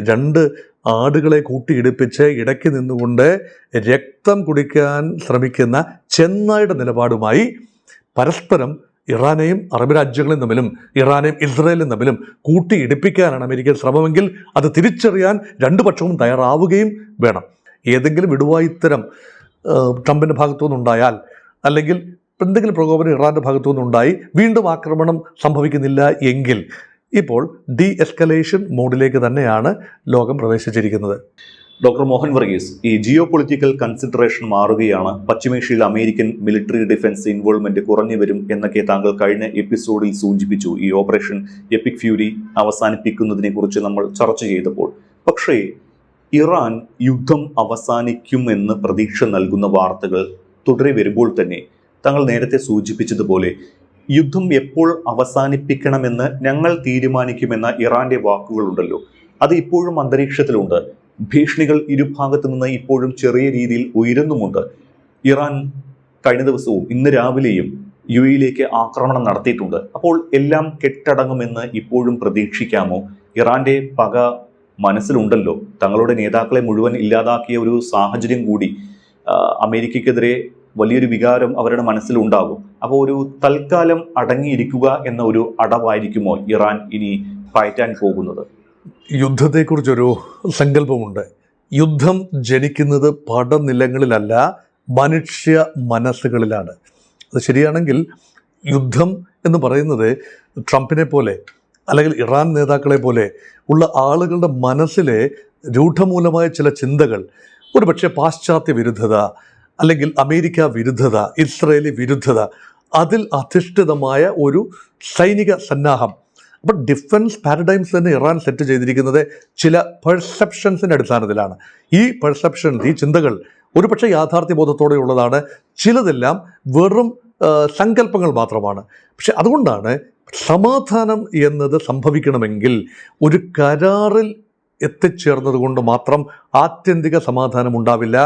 രണ്ട് ആടുകളെ കൂട്ടിയിടിപ്പിച്ച് ഇടയ്ക്ക് നിന്നുകൊണ്ട് രക്തം കുടിക്കാൻ ശ്രമിക്കുന്ന ചെന്നായുടെ നിലപാടുമായി പരസ്പരം ഇറാനെയും അറബ് രാജ്യങ്ങളും തമ്മിലും ഇറാനെയും ഇസ്രായേലും തമ്മിലും കൂട്ടിയിടിപ്പിക്കാനാണ് അമേരിക്കയുടെ ശ്രമമെങ്കിൽ അത് തിരിച്ചറിയാൻ രണ്ടു പക്ഷവും തയ്യാറാവുകയും വേണം. ഏതെങ്കിലും വിടുവായിത്തരം ട്രംപിൻ്റെ ഭാഗത്തു നിന്നുണ്ടായാൽ, അല്ലെങ്കിൽ എന്തെങ്കിലും പ്രകോപനം ഇറാൻ്റെ ഭാഗത്തു നിന്നുണ്ടായി വീണ്ടും ആക്രമണം സംഭവിക്കുന്നില്ല എങ്കിൽ ഇപ്പോൾ ഡി എസ്കലേഷൻ മോഡിലേക്ക് തന്നെയാണ് ലോകം പ്രവേശിച്ചിരിക്കുന്നത്. ഡോക്ടർ മോഹൻ വർഗീസ്, ഈ ജിയോ പൊളിറ്റിക്കൽ കൺസിഡറേഷൻ മാറുകയാണ്, പശ്ചിമേഷ്യയിൽ അമേരിക്കൻ മിലിറ്ററി ഡിഫൻസ് ഇൻവോൾവ്മെന്റ് കുറഞ്ഞു വരും എന്നൊക്കെ താങ്കൾ കഴിഞ്ഞ എപ്പിസോഡിൽ സൂചിപ്പിച്ചു. ഈ ഓപ്പറേഷൻ എപ്പിക് ഫ്യൂരി അവസാനിപ്പിക്കുന്നതിനെ കുറിച്ച് നമ്മൾ ചർച്ച ചെയ്തപ്പോൾ. പക്ഷേ ഇറാൻ യുദ്ധം അവസാനിക്കുമെന്ന് പ്രതീക്ഷ നൽകുന്ന വാർത്തകൾ തുടരെ വരുമ്പോൾ തന്നെ താങ്കൾ നേരത്തെ സൂചിപ്പിച്ചതുപോലെ യുദ്ധം എപ്പോൾ അവസാനിപ്പിക്കണമെന്ന് ഞങ്ങൾ തീരുമാനിക്കുമെന്ന ഇറാന്റെ വാക്കുകളുണ്ടല്ലോ, അത് ഇപ്പോഴും അന്തരീക്ഷത്തിലുണ്ട്. ഭീഷണികൾ ഇരുഭാഗത്തു നിന്ന് ഇപ്പോഴും ചെറിയ രീതിയിൽ ഉയരുന്നുമുണ്ട്. ഇറാൻ കഴിഞ്ഞ ദിവസവും ഇന്ന് രാവിലെയും യുഎഇയിലേക്ക് ആക്രമണം നടത്തിയിട്ടുണ്ട്. അപ്പോൾ എല്ലാം കെട്ടടങ്ങുമെന്ന് ഇപ്പോഴും പ്രതീക്ഷിക്കാമോ? ഇറാന്റെ പക മനസ്സിലുണ്ടല്ലോ. തങ്ങളുടെ നേതാക്കളെ മുഴുവൻ ഇല്ലാതാക്കിയ ഒരു സാഹചര്യം കൂടി അമേരിക്കയ്ക്കെതിരെ വലിയൊരു വികാരം അവരുടെ മനസ്സിലുണ്ടാകും. അപ്പോൾ ഒരു തൽക്കാലം അടങ്ങിയിരിക്കുക എന്ന ഒരു അടവായിരിക്കുമോ ഇറാൻ ഇനി പയറ്റാൻ പോകുന്നത്? യുദ്ധത്തെക്കുറിച്ചൊരു സങ്കല്പമുണ്ട്. യുദ്ധം ജനിക്കുന്നത് പടനിലങ്ങളിലല്ല, മനുഷ്യ മനസ്സുകളിലാണ്. അത് ശരിയാണെങ്കിൽ യുദ്ധം എന്ന് പറയുന്നത് ട്രംപിനെ പോലെ അല്ലെങ്കിൽ ഇറാൻ നേതാക്കളെ പോലെ ഉള്ള ആളുകളുടെ മനസ്സിലെ രൂഢമൂലമായ ചില ചിന്തകൾ, ഒരുപക്ഷെ പാശ്ചാത്യ വിരുദ്ധത അല്ലെങ്കിൽ അമേരിക്ക വിരുദ്ധത, ഇസ്രയേലി വിരുദ്ധത, അതിൽ അധിഷ്ഠിതമായ ഒരു സൈനിക സന്നാഹം. അപ്പം ഡിഫൻസ് പാരഡൈംസ് തന്നെ ഇറാൻ സെറ്റ് ചെയ്തിരിക്കുന്നത് ചില പെർസെപ്ഷൻസിൻ്റെ അടിസ്ഥാനത്തിലാണ്. ഈ പെർസെപ്ഷൻസ്, ഈ ചിന്തകൾ ഒരുപക്ഷെ യാഥാർത്ഥ്യബോധത്തോടെയുള്ളതാണ്, ചിലതെല്ലാം വെറും സങ്കല്പങ്ങൾ മാത്രമാണ്. പക്ഷെ അതുകൊണ്ടാണ് സമാധാനം എന്നത് സംഭവിക്കണമെങ്കിൽ ഒരു കരാറിൽ എത്തിച്ചേർന്നത് കൊണ്ട് മാത്രം ആത്യന്തിക സമാധാനം ഉണ്ടാവില്ല.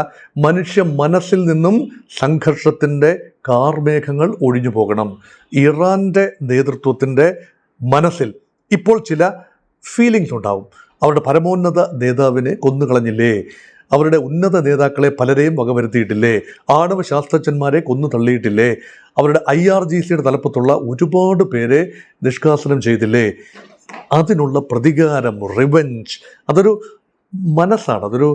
മനുഷ്യ മനസ്സിൽ നിന്നും സംഘർഷത്തിൻ്റെ കാർമേഘങ്ങൾ ഒഴിഞ്ഞു പോകണം. ഇറാൻ്റെ നേതൃത്വത്തിൻ്റെ മനസ്സിൽ ഇപ്പോൾ ചില ഫീലിങ്സ് ഉണ്ടാവും. അവരുടെ പരമോന്നത നേതാവിനെ കൊന്നുകളഞ്ഞില്ലേ, അവരുടെ ഉന്നത നേതാക്കളെ പലരെയും വകവരുത്തിയിട്ടില്ലേ, ആണവ ശാസ്ത്രജ്ഞന്മാരെ കൊന്നു തള്ളിയിട്ടില്ലേ, അവരുടെ IRGCയുടെ തലപ്പത്തുള്ള ഒരുപാട് പേരെ നിഷ്കാസനം ചെയ്തില്ലേ, അതിനുള്ള പ്രതികാരം, റിവെഞ്ച്, അതൊരു മനസ്സാണ്, അതൊരു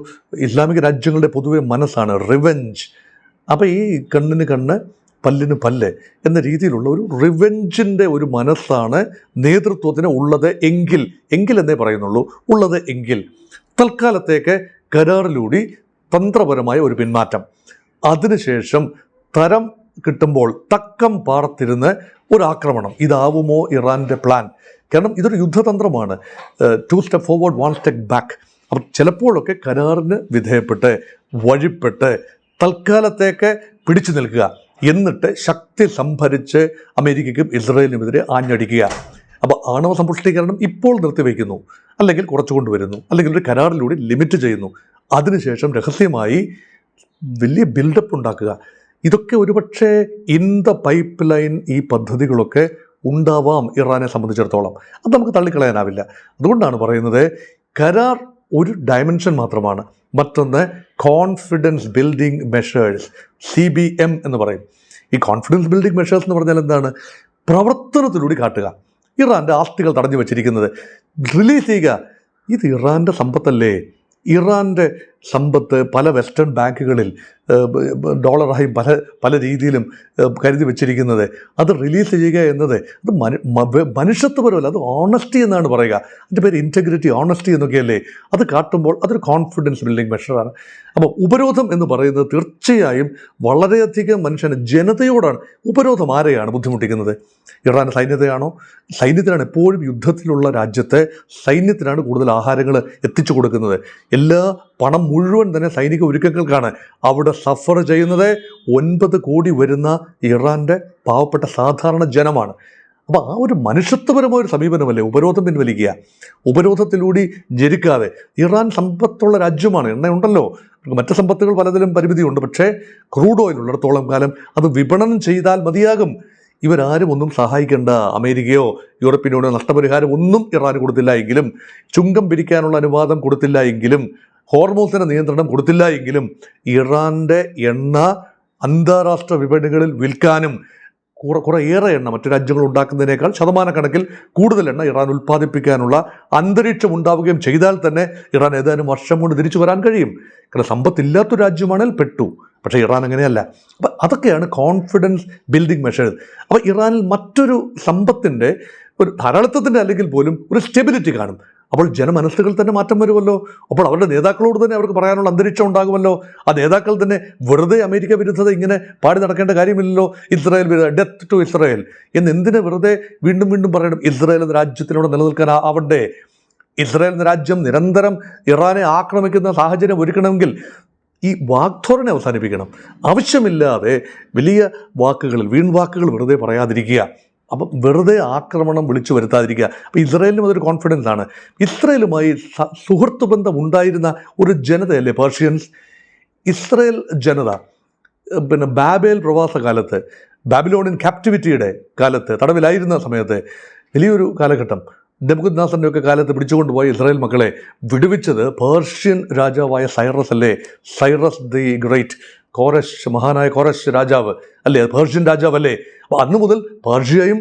ഇസ്ലാമിക രാജ്യങ്ങളുടെ പൊതുവെ മനസ്സാണ് റിവെഞ്ച്. അപ്പോൾ ഈ കണ്ണിന് കണ്ണ് പല്ലിന് പല്ല് എന്ന രീതിയിലുള്ള ഒരു റിവെഞ്ചിൻ്റെ ഒരു മനസ്സാണ് നേതൃത്വത്തിന് ഉള്ളത് എങ്കിൽ എന്നേ പറയുന്നുള്ളൂ, ഉള്ളത് എങ്കിൽ തൽക്കാലത്തേക്ക് കരാറിലൂടെ തന്ത്രപരമായ ഒരു പിന്മാറ്റം, അതിനുശേഷം തരം കിട്ടുമ്പോൾ തക്കം പാർത്തിരുന്ന് ഒരു ആക്രമണം, ഇതാവുമോ ഇറാൻ്റെ പ്ലാൻ? കാരണം ഇതൊരു യുദ്ധതന്ത്രമാണ്. 2 സ്റ്റെപ്പ് ഫോർവേഡ് 1 സ്റ്റെപ്പ് ബാക്ക്. അപ്പം ചിലപ്പോഴൊക്കെ കരാറിന് വിധേയപ്പെട്ട് വഴിപ്പെട്ട് തൽക്കാലത്തേക്ക് പിടിച്ചു നിൽക്കുക, എന്നിട്ട് ശക്തി സംഭരിച്ച് അമേരിക്കയ്ക്കും ഇസ്രായേലിനുമെതിരെ ആഞ്ഞടിക്കുക. അപ്പോൾ ആണവ സമ്പുഷ്ടീകരണം ഇപ്പോൾ നിർത്തിവെക്കുന്നു, അല്ലെങ്കിൽ കുറച്ചു കൊണ്ടുവരുന്നു, അല്ലെങ്കിൽ ഒരു കരാറിലൂടെ ലിമിറ്റ് ചെയ്യുന്നു, അതിനുശേഷം രഹസ്യമായി വലിയ ബിൽഡപ്പ് ഉണ്ടാക്കുക. ഇതൊക്കെ ഒരുപക്ഷെ ഇൻ ദ പൈപ്പ് ലൈൻ ഈ പദ്ധതികളൊക്കെ ഉണ്ടാവാം ഇറാനെ സംബന്ധിച്ചിടത്തോളം. അത് നമുക്ക് തള്ളിക്കളയാനാവില്ല. അതുകൊണ്ടാണ് പറയുന്നത് കരാർ ഒരു ഡയമെൻഷൻ മാത്രമാണ്. മറ്റൊന്ന് കോൺഫിഡൻസ് ബിൽഡിംഗ് മെഷേഴ്സ്, CBM എന്ന് പറയും. ഈ കോൺഫിഡൻസ് ബിൽഡിംഗ് മെഷേഴ്സ് എന്ന് പറഞ്ഞാൽ എന്താണ്? പ്രവർത്തനത്തിലൂടെ കാട്ടുക. ഇറാൻ്റെ ആസ്തികൾ തടഞ്ഞു വച്ചിരിക്കുന്നത് റിലീസ് ചെയ്യുക. ഇത് ഇറാൻ്റെ സമ്പത്തല്ലേ? ഇറാൻ്റെ സമ്പത്ത് പല വെസ്റ്റേൺ ബാങ്കുകളിൽ ഡോളറായി പല രീതിയിലും കരുതി വച്ചിരിക്കുന്നത്, അത് റിലീസ് ചെയ്യുക എന്നത് അത് മനുഷ്യത്വപരമല്ല, അത് ഓണസ്റ്റി എന്നാണ് പറയുക. അതിൻ്റെ പേര് ഇൻറ്റഗ്രിറ്റി, ഓണസ്റ്റി എന്നൊക്കെയല്ലേ. അത് കാട്ടുമ്പോൾ അതൊരു കോൺഫിഡൻസ് ബിൽഡിംഗ് മെഷറാണ്. അപ്പോൾ ഉപരോധം എന്ന് പറയുന്നത് തീർച്ചയായും വളരെയധികം ജനതയോടാണ്. ഉപരോധം ആരെയാണ് ബുദ്ധിമുട്ടിക്കുന്നത്? ഇറാൻ സൈന്യത്തെയാണോ? സൈന്യത്തിനാണ് എപ്പോഴും യുദ്ധത്തിലുള്ള രാജ്യത്തെ സൈന്യത്തിനാണ് കൂടുതൽ ആഹാരങ്ങൾ എത്തിച്ചു കൊടുക്കുന്നത്. എല്ലാ പണം മുഴുവൻ തന്നെ സൈനിക ഒരുക്കങ്ങൾക്കാണ്. അവിടെ സഫർ ചെയ്യുന്നത് 9 കോടി വരുന്ന ഇറാൻ്റെ പാവപ്പെട്ട സാധാരണ ജനമാണ്. അപ്പോൾ ആ ഒരു മനുഷ്യത്വപരമായ ഒരു സമീപനമല്ലേ ഉപരോധം പിൻവലിക്കുക. ഉപരോധത്തിലൂടെ ജനിക്കാതെ, ഇറാൻ സമ്പത്തുള്ള രാജ്യമാണ്, എണ്ണയുണ്ടല്ലോ, മറ്റ് സമ്പത്തുകൾ പലതിലും പരിമിതിയുണ്ട്, പക്ഷേ ക്രൂഡ് ഓയിൽ ഉള്ളിടത്തോളം കാലം അത് വിപണനം ചെയ്താൽ മതിയാകും. ഇവരാരും ഒന്നും സഹായിക്കേണ്ട, അമേരിക്കയോ യൂറോപ്യൻ യൂണിയനോ നഷ്ടപരിഹാരം ഒന്നും ഇറാന് കൊടുത്തില്ല എങ്കിലും, ചുങ്കം പിരിക്കാനുള്ള അനുവാദം കൊടുത്തില്ല എങ്കിലും, ഹോർമൂസിൻ്റെ നിയന്ത്രണം കൊടുത്തില്ല എങ്കിലും ഇറാൻ്റെ എണ്ണ അന്താരാഷ്ട്ര വിപണികളിൽ വിൽക്കാനും കുറേയേറെ എണ്ണ മറ്റു രാജ്യങ്ങൾ ഉണ്ടാക്കുന്നതിനേക്കാൾ ശതമാനക്കണക്കിൽ കൂടുതൽ എണ്ണ ഇറാൻ ഉൽപ്പാദിപ്പിക്കാനുള്ള അന്തരീക്ഷം ഉണ്ടാവുകയും ചെയ്താൽ തന്നെ ഇറാൻ ഏതാനും വർഷം കൊണ്ട് തിരിച്ചു വരാൻ കഴിയും. കാരണം സമ്പത്തില്ലാത്തൊരു രാജ്യമാണെങ്കിൽ പെട്ടു. പക്ഷേ ഇറാൻ അങ്ങനെയല്ല. അപ്പം അതൊക്കെയാണ് കോൺഫിഡൻസ് ബിൽഡിംഗ് മെഷേഴ്സ്. അപ്പോൾ ഇറാനിൽ മറ്റൊരു സമ്പത്തിൻ്റെ ഒരു ധാരാളിത്തത്തിൻ്റെ അല്ലെങ്കിൽ പോലും ഒരു സ്റ്റെബിലിറ്റി കാണും. അപ്പോൾ ജനമനസ്സുകൾ തന്നെ മാറ്റം വരുമല്ലോ. അപ്പോൾ അവരുടെ നേതാക്കളോട് തന്നെ അവർക്ക് പറയാനുള്ള അന്തരീക്ഷം ഉണ്ടാകുമല്ലോ. ആ നേതാക്കൾ തന്നെ വെറുതെ അമേരിക്ക വിരുദ്ധത ഇങ്ങനെ പാടി നടക്കേണ്ട കാര്യമില്ലല്ലോ. ഇസ്രായേൽ ഡെത്ത് ടു ഇസ്രായേൽ എന്തിനെ വെറുതെ വീണ്ടും വീണ്ടും പറയണം? ഇസ്രായേൽ എന്ന രാജ്യത്തിനോട് നിലനിൽക്കാൻ ആവണ്ടേ? ഇസ്രായേൽ എന്ന രാജ്യം നിരന്തരം ഇറാനെ ആക്രമിക്കുന്ന സാഹചര്യം ഒരുക്കണമെങ്കിൽ ഈ വാഗ്ധോരണെ അവസാനിപ്പിക്കണം. ആവശ്യമില്ലാതെ വലിയ വാക്കുകളിൽ വീൺവാക്കുകൾ വെറുതെ പറയാതിരിക്കുക. അപ്പം വെറുതെ ആക്രമണം വിളിച്ചു വരുത്താതിരിക്കുക. അപ്പോൾ ഇസ്രായേലിനും അതൊരു കോൺഫിഡൻസ് ആണ്. ഇസ്രായേലുമായി സുഹൃത്ത് ബന്ധം ഉണ്ടായിരുന്ന ഒരു ജനതയല്ലേ പേർഷ്യൻസ്. ഇസ്രായേൽ ജനത ബാബേൽ പ്രവാസ കാലത്ത്, ബാബിലോണിയൻ ക്യാപ്റ്റിവിറ്റിയുടെ കാലത്ത്, തടവിലായിരുന്ന സമയത്ത് വലിയൊരു കാലഘട്ടം നെബൂഖദ്നേസറിൻ്റെ ഒക്കെ കാലത്ത് പിടിച്ചുകൊണ്ടുപോയ ഇസ്രായേൽ മക്കളെ വിടുവിച്ചത് പേർഷ്യൻ രാജാവായ സൈറസ് അല്ലേ? സൈറസ് ദി ഗ്രേറ്റ്, കോരശ്, മഹാനായ കോരശ് രാജാവ് അല്ലേ? പേർഷ്യൻ രാജാവല്ലേ? അപ്പോൾ അന്ന് മുതൽ പേർഷ്യയും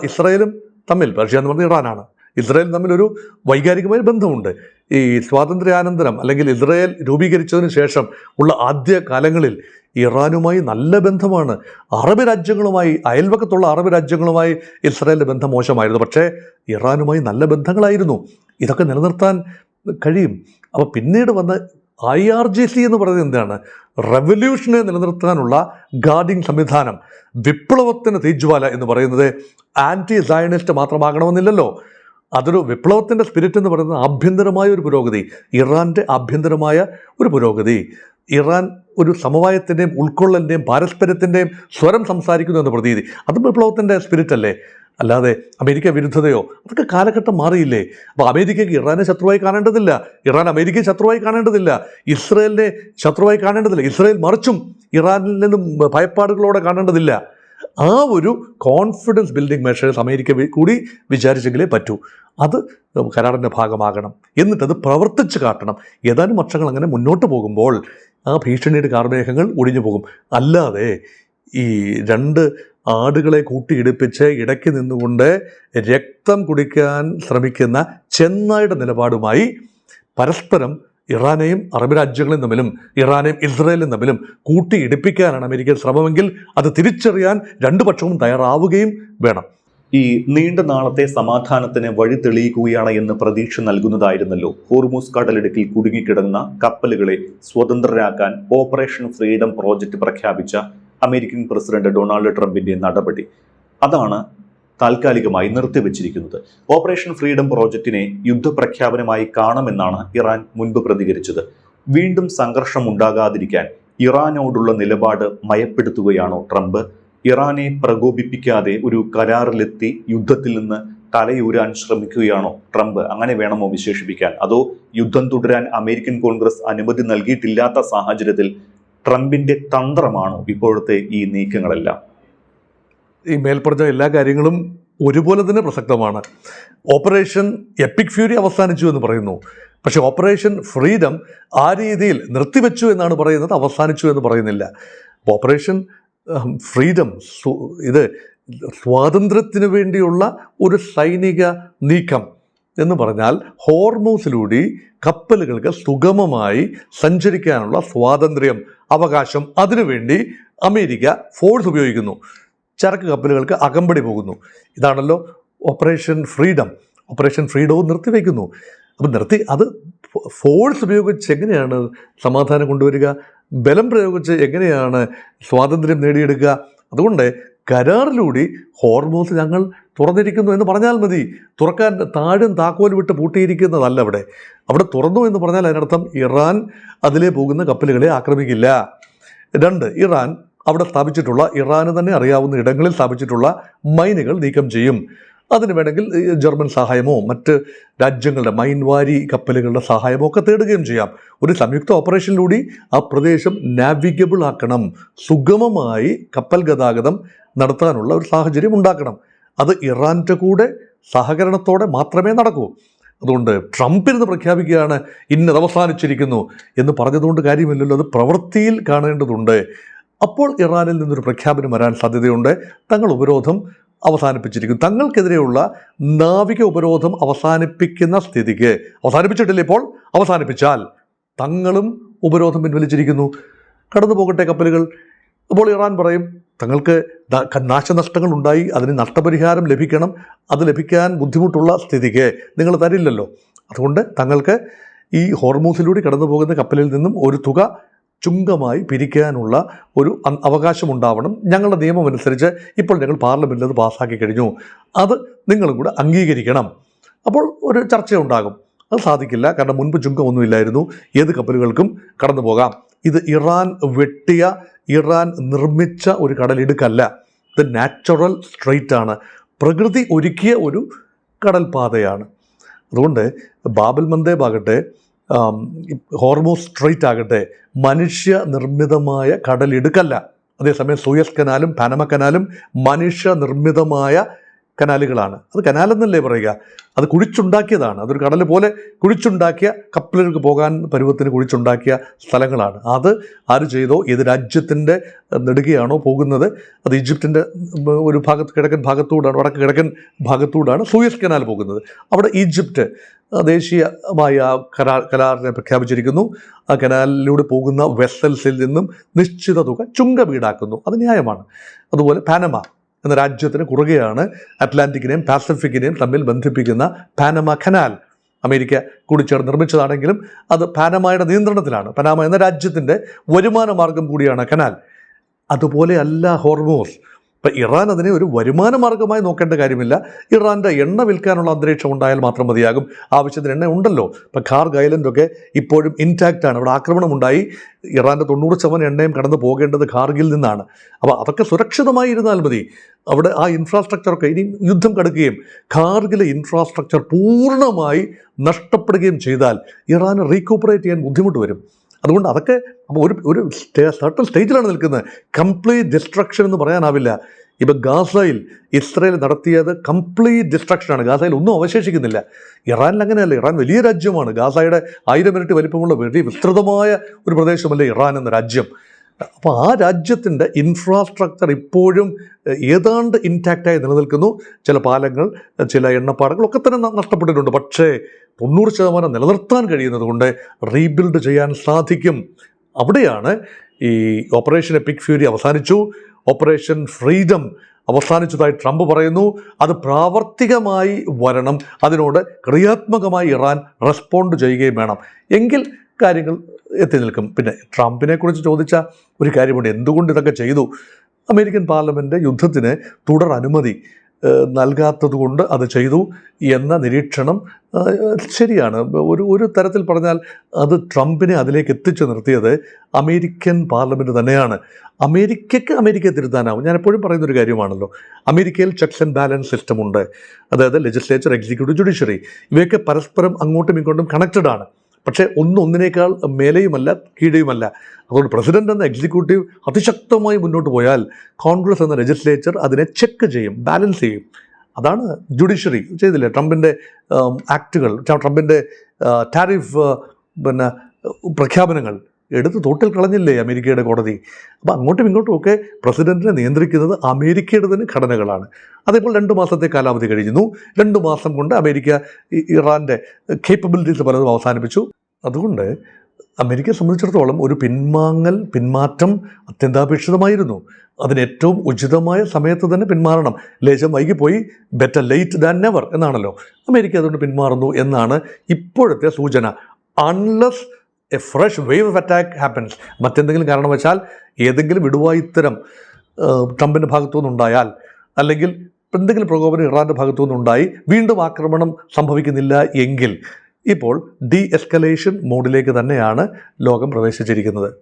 ഇസ്രായേലും തമ്മിൽ, പേർഷ്യ എന്ന് പറഞ്ഞാൽ ഇറാനാണ്, ഇസ്രായേൽ തമ്മിലൊരു വൈകാരികമായ ബന്ധമുണ്ട്. ഈ സ്വാതന്ത്ര്യാനന്തരം അല്ലെങ്കിൽ ഇസ്രായേൽ രൂപീകരിച്ചതിന് ശേഷം ഉള്ള ആദ്യ കാലങ്ങളിൽ ഇറാനുമായി നല്ല ബന്ധമാണ്. അറബ് രാജ്യങ്ങളുമായി, അയൽവക്കത്തുള്ള അറബ് രാജ്യങ്ങളുമായി ഇസ്രായേലിൻ്റെ ബന്ധം മോശമായിരുന്നു. പക്ഷേ ഇറാനുമായി നല്ല ബന്ധങ്ങളായിരുന്നു. ഇതൊക്കെ നിലനിർത്താൻ കഴിയും. അപ്പോൾ പിന്നീട് വന്ന IRGC എന്ന് പറയുന്നത് എന്താണ്? റെവല്യൂഷനെ നിലനിർത്താനുള്ള ഗാർഡിംഗ് സംവിധാനം. വിപ്ലവത്തിന് തീജ്വാല എന്ന് പറയുന്നത് ആൻറ്റി സയനിസ്റ്റ് മാത്രമാകണമെന്നില്ലല്ലോ. അതൊരു വിപ്ലവത്തിൻ്റെ സ്പിരിറ്റ് എന്ന് പറയുന്നത് ആഭ്യന്തരമായ ഒരു പുരോഗതി, ഇറാൻ്റെ ആഭ്യന്തരമായ ഒരു പുരോഗതി. ഇറാൻ ഒരു സമവായത്തിൻ്റെയും ഉൾക്കൊള്ളലിൻ്റെയും പാരസ്പര്യത്തിൻ്റെയും സ്വരം സംസാരിക്കുന്നു എന്ന പ്രതീതി, അതും വിപ്ലവത്തിൻ്റെ സ്പിരിറ്റ് അല്ലേ? അല്ലാതെ അമേരിക്ക വിരുദ്ധതയോ? അതൊക്കെ കാലഘട്ടം മാറിയില്ലേ? അപ്പോൾ അമേരിക്കയ്ക്ക് ഇറാനെ ശത്രുവായി കാണേണ്ടതില്ല, ഇറാൻ അമേരിക്കയെ ശത്രുവായി കാണേണ്ടതില്ല, ഇസ്രായേലിനെ ശത്രുവായി കാണേണ്ടതില്ല, ഇസ്രായേൽ മറിച്ചും ഇറാനിൽ നിന്നും ഭയപ്പാടുകളോടെ കാണേണ്ടതില്ല. ആ ഒരു കോൺഫിഡൻസ് ബിൽഡിംഗ് മെഷേഴ്സ് അമേരിക്ക കൂടി വിചാരിച്ചെങ്കിലേ പറ്റൂ. അത് കരാറിൻ്റെ ഭാഗമാകണം. എന്നിട്ടത് പ്രവർത്തിച്ച് കാട്ടണം. ഏതാനും വർഷങ്ങൾ അങ്ങനെ മുന്നോട്ട് പോകുമ്പോൾ ആ ഭീഷണിയുടെ കാർമേഘങ്ങൾ ഒഴിഞ്ഞു പോകും. അല്ലാതെ ഈ രണ്ട് ആടുകളെ കൂട്ടിയിടിപ്പിച്ച് ഇടയ്ക്ക് നിന്നുകൊണ്ട് രക്തം കുടിക്കാൻ ശ്രമിക്കുന്ന ചെന്നായുടെ നിലപാടുമായി പരസ്പരം ഇറാനെയും അറബ് രാജ്യങ്ങളും തമ്മിലും ഇറാനെയും ഇസ്രായേലും തമ്മിലും കൂട്ടിയിടിപ്പിക്കാനാണ് അമേരിക്കൻ ശ്രമമെങ്കിൽ അത് തിരിച്ചറിയാൻ രണ്ടു പക്ഷവും തയ്യാറാവുകയും വേണം. ഈ നീണ്ട നാളത്തെ സമാധാനത്തിന് വഴി തെളിയിക്കുകയാണ് എന്ന് പ്രതീക്ഷ നൽകുന്നതായിരുന്നല്ലോ ഹോർമൂസ് കടലിടുക്കിൽ കുടുങ്ങിക്കിടന്ന കപ്പലുകളെ സ്വതന്ത്രരാക്കാൻ ഓപ്പറേഷൻ ഫ്രീഡം പ്രോജക്റ്റ് പ്രഖ്യാപിച്ച അമേരിക്കൻ പ്രസിഡന്റ് ഡൊണാൾഡ് ട്രംപിന്റെ നടപടി. അതാണ് താൽക്കാലികമായി നിർത്തിവെച്ചിരിക്കുന്നത്. ഓപ്പറേഷൻ ഫ്രീഡം പ്രോജക്റ്റിനെ യുദ്ധപ്രഖ്യാപനമായി കാണുമെന്നാണ് ഇറാൻ മുൻപ് പ്രതികരിച്ചത്. വീണ്ടും സംഘർഷം ഉണ്ടാകാതിരിക്കാൻ ഇറാനോടുള്ള നിലപാട് മയപ്പെടുത്തുകയാണോ ട്രംപ്? ഇറാനെ പ്രകോപിപ്പിക്കാതെ ഒരു കരാറിലെത്തി യുദ്ധത്തിൽ നിന്ന് തലയൂരാൻ ശ്രമിക്കുകയാണോ ട്രംപ്? അങ്ങനെ വേണമോ വിശേഷിപ്പിക്കാൻ? അതോ യുദ്ധം തുടരാൻ അമേരിക്കൻ കോൺഗ്രസ് അനുമതി നൽകിയിട്ടില്ലാത്ത സാഹചര്യത്തിൽ ട്രംപിന്റെ തന്ത്രമാണോ ഇപ്പോഴത്തെ ഈ നീക്കങ്ങളെല്ലാം? ഈ മേൽപ്പറഞ്ഞ എല്ലാ കാര്യങ്ങളും ഒരുപോലെ തന്നെ പ്രസക്തമാണ്. ഓപ്പറേഷൻ എപ്പിക് ഫ്യൂരി അവസാനിച്ചു എന്ന് പറയുന്നു. പക്ഷേ ഓപ്പറേഷൻ ഫ്രീഡം ആ രീതിയിൽ നിർത്തിവെച്ചു എന്നാണ് പറയുന്നത്, അവസാനിച്ചു എന്ന് പറയുന്നില്ല. ഓപ്പറേഷൻ ഫ്രീഡം ഇത് സ്വാതന്ത്ര്യത്തിന് വേണ്ടിയുള്ള ഒരു സൈനിക നീക്കം എന്ന് പറഞ്ഞാൽ ഹോർമൂസിലൂടെ കപ്പലുകൾക്ക് സുഗമമായി സഞ്ചരിക്കാനുള്ള സ്വാതന്ത്ര്യം, അവകാശം, അതിനുവേണ്ടി അമേരിക്ക ഫോഴ്സ് ഉപയോഗിക്കുന്നു. ചരക്ക് കപ്പലുകൾക്ക് അകമ്പടി പോകുന്നു. ഇതാണല്ലോ ഓപ്പറേഷൻ ഫ്രീഡം. ഓപ്പറേഷൻ ഫ്രീഡവും നിർത്തിവെക്കുന്നു. അപ്പം അത് ഫോഴ്സ് ഉപയോഗിച്ച് എങ്ങനെയാണ് സമാധാനം കൊണ്ടുവരിക? ബലം പ്രയോഗിച്ച് എങ്ങനെയാണ് സ്വാതന്ത്ര്യം നേടിയെടുക്കുക? അതുകൊണ്ട് കരാറിലൂടെ ഹോർമൂസ് ഞങ്ങൾ തുറന്നിരിക്കുന്നു എന്ന് പറഞ്ഞാൽ മതി. തുറക്കാൻ താഴും താക്കോൽ വിട്ട് പൂട്ടിയിരിക്കുന്നതല്ല അവിടെ തുറന്നു എന്ന് പറഞ്ഞാൽ അതിനർത്ഥം ഇറാൻ അതിലേ പോകുന്ന കപ്പലുകളെ ആക്രമിക്കില്ല. 2, ഇറാൻ അവിടെ സ്ഥാപിച്ചിട്ടുള്ള, ഇറാന് തന്നെ അറിയാവുന്ന ഇടങ്ങളിൽ സ്ഥാപിച്ചിട്ടുള്ള മൈനുകൾ നീക്കം ചെയ്യും. അതിന് വേണമെങ്കിൽ ജർമ്മൻ സഹായമോ മറ്റ് രാജ്യങ്ങളുടെ മൈൻവാരി കപ്പലുകളുടെ സഹായമോ ഒക്കെ തേടുകയും ചെയ്യാം. ഒരു സംയുക്ത ഓപ്പറേഷനിലൂടെ ആ പ്രദേശം നാവിഗബിൾ ആക്കണം. സുഗമമായി കപ്പൽ ഗതാഗതം നടത്താനുള്ള ഒരു സാഹചര്യം ഉണ്ടാക്കണം. അത് ഇറാൻ്റെ കൂടെ സഹകരണത്തോടെ മാത്രമേ നടക്കൂ. അതുകൊണ്ട് ട്രംപിരുന്ന് പ്രഖ്യാപിക്കുകയാണ് ഇന്നത് അവസാനിച്ചിരിക്കുന്നു എന്ന് പറഞ്ഞതുകൊണ്ട് കാര്യമില്ലല്ലോ, അത് പ്രവൃത്തിയിൽ കാണേണ്ടതുണ്ട്. അപ്പോൾ ഇറാനിൽ നിന്നൊരു പ്രഖ്യാപനം വരാൻ സാധ്യതയുണ്ട്. തങ്ങൾ ഉപരോധം അവസാനിപ്പിച്ചിരിക്കും. തങ്ങൾക്കെതിരെയുള്ള നാവിക ഉപരോധം അവസാനിപ്പിക്കുന്ന സ്ഥിതിക്ക്, അവസാനിപ്പിച്ചിട്ടില്ല ഇപ്പോൾ, അവസാനിപ്പിച്ചാൽ തങ്ങളും ഉപരോധം പിൻവലിച്ചിരിക്കുന്നു, കടന്നു പോകട്ടെ കപ്പലുകൾ. അപ്പോൾ ഇറാൻ പറയും തങ്ങൾക്ക് നാശനഷ്ടങ്ങൾ ഉണ്ടായി, അതിന് നഷ്ടപരിഹാരം ലഭിക്കണം, അത് ലഭിക്കാൻ ബുദ്ധിമുട്ടുള്ള സ്ഥിതിക്ക് നിങ്ങൾ തരില്ലല്ലോ. അതുകൊണ്ട് തങ്ങൾക്ക് ഈ ഹോർമൂസിലൂടെ കടന്നു പോകുന്ന കപ്പലിൽ നിന്നും ഒരു തുക ചുങ്കമായി പിരിക്കാനുള്ള ഒരു അവകാശമുണ്ടാവണം. ഞങ്ങളുടെ നിയമം അനുസരിച്ച് ഇപ്പോൾ ഞങ്ങൾ പാർലമെൻറ്റിൽ അത് പാസ്സാക്കി കഴിഞ്ഞു, അത് നിങ്ങളും കൂടെ അംഗീകരിക്കണം. അപ്പോൾ ഒരു ചർച്ചയുണ്ടാകും. അത് സാധിക്കില്ല, കാരണം മുൻപ് ചുങ്കമൊന്നുമില്ലായിരുന്നു, ഏത് കപ്പലുകൾക്കും കടന്നു പോകാം. ഇത് ഇറാൻ വെട്ടിയ, ഇറാൻ നിർമ്മിച്ച ഒരു കടലിടുക്കല്ല, ഇത് നാച്ചുറൽ സ്ട്രെയിറ്റ് ആണ്, പ്രകൃതി ഒരുക്കിയ ഒരു കടൽപാതയാണ്. അതുകൊണ്ട് ബാബൽ മന്ദേബ് ആകട്ടെ, ഹോർമൂസ് സ്ട്രെയിറ്റ് ആകട്ടെ മനുഷ്യ നിർമ്മിതമായ കടലിടുക്കല്ല. അതേസമയം സൂയസ് കനാലും പാനമ കനാലും മനുഷ്യ നിർമ്മിതമായ കനാലുകളാണ്. അത് കനാലെന്നല്ലേ പറയുക, അത് കുഴിച്ചുണ്ടാക്കിയതാണ്. അതൊരു കടൽ പോലെ കുഴിച്ചുണ്ടാക്കിയ, കപ്പലുകൾക്ക് പോകാൻ പരുവത്തിന് കുഴിച്ചുണ്ടാക്കിയ സ്ഥലങ്ങളാണ്. അത് ആര് ചെയ്തോ, ഏത് രാജ്യത്തിൻ്റെ നെടുകയാണോ പോകുന്നത്, അത് ഈജിപ്തിൻ്റെ ഒരു കിഴക്കൻ ഭാഗത്തൂടാണ്, വടക്ക് കിഴക്കൻ ഭാഗത്തൂടാണ് സൂയസ് കനാൽ പോകുന്നത്. അവിടെ ഈജിപ്റ്റ് ദേശീയമായ കരാറിനെ പ്രഖ്യാപിച്ചിരിക്കുന്നു. ആ കനാലിലൂടെ പോകുന്ന വെസൽസിൽ നിന്നും നിശ്ചിത തുക ചുങ്കം ഈടാക്കുന്നു. അത് ന്യായമാണ്. അതുപോലെ പാനമ എന്ന രാജ്യത്തിന് കുറുകെയാണ് അറ്റ്ലാന്റിക്കിനെയും പാസഫിക്കിനെയും തമ്മിൽ ബന്ധിപ്പിക്കുന്ന പാനമ കനാൽ. അമേരിക്ക കൂടിച്ചേർന്ന് നിർമ്മിച്ചതാണെങ്കിലും അത് പാനമയുടെ നിയന്ത്രണത്തിലാണ്. പനാമ എന്ന രാജ്യത്തിൻ്റെ വരുമാന മാർഗം കൂടിയാണ് കനാൽ. അതുപോലെ അല്ല ഹോർമൂസ്. ഇപ്പം ഇറാൻ അതിനെ ഒരു വരുമാന മാർഗമായി നോക്കേണ്ട കാര്യമില്ല. ഇറാൻ്റെ എണ്ണ വിൽക്കാനുള്ള അന്തരീക്ഷം ഉണ്ടായാൽ മാത്രം മതിയാകും. ആവശ്യത്തിന് എണ്ണ ഉണ്ടല്ലോ. ഇപ്പം ഖാർഗ് ഐലൻഡൊക്കെ ഇപ്പോഴും ഇൻടാക്റ്റാണ്. അവിടെ ആക്രമണമുണ്ടായി, ഇറാൻ്റെ 90% എണ്ണയും കടന്നു പോകേണ്ടത് ഖാർഗിൽ നിന്നാണ്. അപ്പോൾ അതൊക്കെ സുരക്ഷിതമായി ഇരുന്നാൽ മതി. അവിടെ ആ ഇൻഫ്രാസ്ട്രക്ചറൊക്കെ ഇനി യുദ്ധം കടുക്കുകയും ഖാർഗിലെ ഇൻഫ്രാസ്ട്രക്ചർ പൂർണ്ണമായി നഷ്ടപ്പെടുകയും ചെയ്താൽ ഇറാന് റീകൂപ്പറേറ്റ് ചെയ്യാൻ ബുദ്ധിമുട്ട് വരും. അതുകൊണ്ട് അതൊക്കെ അപ്പോൾ ഒരു സർട്ടൺ സ്റ്റേജിലാണ് നിൽക്കുന്നത്. കംപ്ലീറ്റ് ഡിസ്ട്രക്ഷൻ എന്ന് പറയാനാവില്ല. ഇപ്പം ഗാസയിൽ ഇസ്രയേൽ നടത്തിയത് കംപ്ലീറ്റ് ഡിസ്ട്രക്ഷനാണ്. ഗാസയിൽ ഒന്നും അവശേഷിക്കുന്നില്ല. ഇറാനിൽ അങ്ങനെയല്ല. ഇറാൻ വലിയ രാജ്യമാണ്. ഗാസയുടെ 1000 ഇരട്ടി വലിപ്പമുള്ള വലിയ വിസ്തൃതമായ ഒരു പ്രദേശമല്ലേ ഇറാൻ എന്ന രാജ്യം. അപ്പോൾ ആ രാജ്യത്തിൻ്റെ ഇൻഫ്രാസ്ട്രക്ചർ ഇപ്പോഴും ഏതാണ്ട് ഇൻടാക്റ്റായി നിലനിൽക്കുന്നു. ചില പാലങ്ങൾ, ചില എണ്ണപ്പാടങ്ങളൊക്കെ തന്നെ നഷ്ടപ്പെട്ടിട്ടുണ്ട്. പക്ഷേ 90% നിലനിർത്താൻ കഴിയുന്നത് കൊണ്ട് റീബിൽഡ് ചെയ്യാൻ സാധിക്കും. അവിടെയാണ് ഈ ഓപ്പറേഷൻ എപ്പിക് ഫ്യൂരി അവസാനിച്ചു, ഓപ്പറേഷൻ ഫ്രീഡം അവസാനിച്ചതായി ട്രംപ് പറയുന്നു. അത് പ്രാവർത്തികമായി വരണം, അതിനോട് ക്രിയാത്മകമായി ഇറാൻ റെസ്പോണ്ട് ചെയ്യുകയും വേണം. എങ്കിൽ കാര്യങ്ങൾ എത്തി നിൽക്കും. പിന്നെ ട്രംപിനെ കുറിച്ച് ചോദിച്ച ഒരു കാര്യമുണ്ട്, എന്തുകൊണ്ട് ഇതൊക്കെ ചെയ്തു? അമേരിക്കൻ പാർലമെൻറ്റ് യുദ്ധത്തിന് തുടർ അനുമതി നൽകാത്തതുകൊണ്ട് അത് ചെയ്തു എന്ന നിരീക്ഷണം ശരിയാണ്. ഒരു തരത്തിൽ പറഞ്ഞാൽ അത് ട്രംപിനെ അതിലേക്ക് എത്തിച്ചു നിർത്തിയത് അമേരിക്കൻ പാർലമെൻറ്റ് തന്നെയാണ്. അമേരിക്കയെ തിരുത്താനാവും. ഞാൻ എപ്പോഴും പറയുന്നൊരു കാര്യമാണല്ലോ, അമേരിക്കയിൽ ചെക്സ് ആൻഡ് ബാലൻസ് സിസ്റ്റം ഉണ്ട്. അതായത് ലെജിസ്ലേച്ചർ, എക്സിക്യൂട്ടീവ്, ജുഡീഷ്യറി ഇവയൊക്കെ പരസ്പരം അങ്ങോട്ടും ഇങ്ങോട്ടും കണക്റ്റഡ് ആണ്. പക്ഷേ ഒന്നിനേക്കാൾ മേലെയുമല്ല കീഴെയുമല്ല. അതുകൊണ്ട് പ്രസിഡന്റ് എന്ന എക്സിക്യൂട്ടീവ് അതിശക്തമായി മുന്നോട്ട് പോയാൽ കോൺഗ്രസ് എന്ന ലെജിസ്ലേച്ചർ അതിനെ ചെക്ക് ചെയ്യും, ബാലൻസ് ചെയ്യും. അതാണ് ജുഡീഷ്യറി ചെയ്തില്ലേ. ട്രംപിൻ്റെ ആക്റ്റുകൾ, ട്രംപിൻ്റെ ടാരിഫ് പ്രഖ്യാപനങ്ങൾ എടുത്ത് തോട്ടിൽ കളഞ്ഞില്ലേ അമേരിക്കയുടെ കോടതി. അപ്പോൾ അങ്ങോട്ടും ഇങ്ങോട്ടും ഒക്കെ പ്രസിഡന്റിനെ നിയന്ത്രിക്കുന്നത് അമേരിക്കയുടെ തന്നെ ഘടനകളാണ്. അതേപോലെ 2 മാസത്തെ കാലാവധി കഴിഞ്ഞു. 2 മാസം കൊണ്ട് അമേരിക്ക ഇറാൻ്റെ കേപ്പബിലിറ്റീസ് പലതും അവസാനിപ്പിച്ചു. അതുകൊണ്ട് അമേരിക്കയെ സംബന്ധിച്ചിടത്തോളം ഒരു പിന്മാറ്റം അത്യന്താപേക്ഷിതമായിരുന്നു. അതിന് ഏറ്റവും ഉചിതമായ സമയത്ത് തന്നെ പിന്മാറണം. ലേശം വൈകിപ്പോയി, ബെറ്റർ ലേറ്റ് ദാൻ നെവർ എന്നാണല്ലോ. അമേരിക്ക അതുകൊണ്ട് പിന്മാറുന്നു എന്നാണ് ഇപ്പോഴത്തെ സൂചന. Unless A fresh wave of attack happens, മറ്റെന്തെങ്കിലും കാരണവശാൽ ഏതെങ്കിലും വിടുവായിത്തരം ട്രംപിൻ്റെ ഭാഗത്തു നിന്നുണ്ടായാൽ, അല്ലെങ്കിൽ എന്തെങ്കിലും പ്രകോപനം ഇറാൻ്റെ ഭാഗത്തു നിന്നുണ്ടായി വീണ്ടും ആക്രമണം സംഭവിക്കുന്നില്ല എങ്കിൽ ഇപ്പോൾ ഡി എസ്കലേഷൻ മോഡിലേക്ക് തന്നെയാണ് ലോകം പ്രവേശിച്ചിരിക്കുന്നത്.